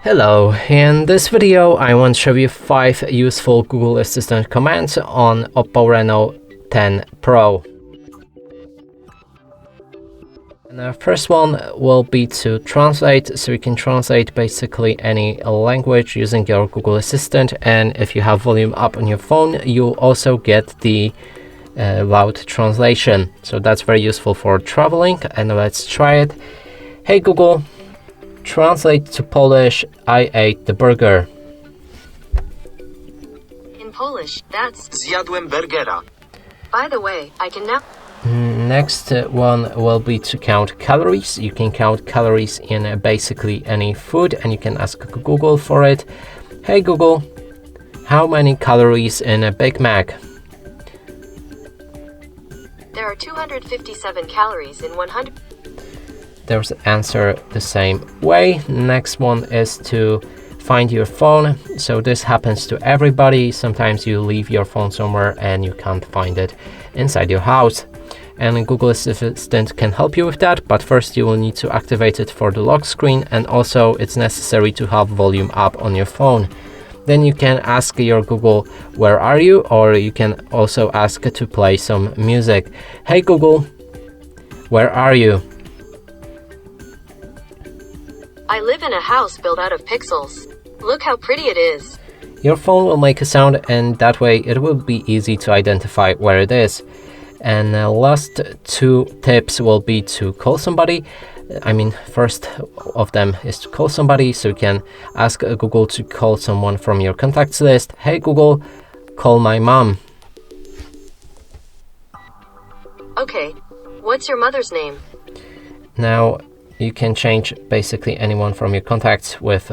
Hello, in this video I want to show you 5 useful Google Assistant commands on OPPO Reno10 Pro. And the first one will be to translate, so you can translate basically any language using your Google Assistant, and if you have volume up on your phone you'll also get the loud translation, so that's very useful for traveling. And let's try it. Hey Google, translate to Polish, I ate the burger. In Polish, that's Zjadłem burgera. by the way, I can now. Next one will be to count calories. You can count calories in basically any food, and you can ask Google for it. Hey Google, how many calories in a Big Mac? There are 257 calories in 100. There's an answer the same way. Next one is to find your phone. So this happens to everybody. Sometimes you leave your phone somewhere and you can't find it inside your house. And Google Assistant can help you with that, but first you will need to activate it for the lock screen, and also it's necessary to have volume up on your phone. Then you can ask your Google, where are you? Or you can also ask to play some music. Hey Google, where are you? I live in a house built out of pixels. Look how pretty it is. Your phone will make a sound, and that way it will be easy to identify where it is. And the last 2 tips will be to call somebody. First of them is to call somebody, so you can ask Google to call someone from your contacts list. Hey Google, call my mom. Okay, what's your mother's name? Now you can change basically anyone from your contacts with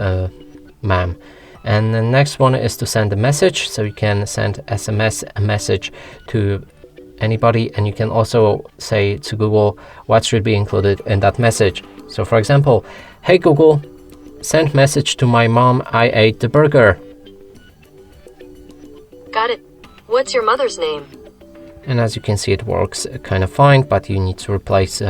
ma'am. And the next one is to send a message, so you can send SMS a message to anybody, and you can also say to Google what should be included in that message. So for example, hey Google, send message to my mom, I ate the burger. Got it. What's your mother's name? And as you can see, it works kind of fine, but you need to replace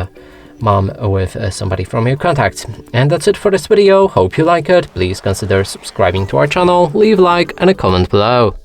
mom with somebody from your contacts. And that's it for this video. Hope you like it. Please consider subscribing to our channel, leave a like and a comment below.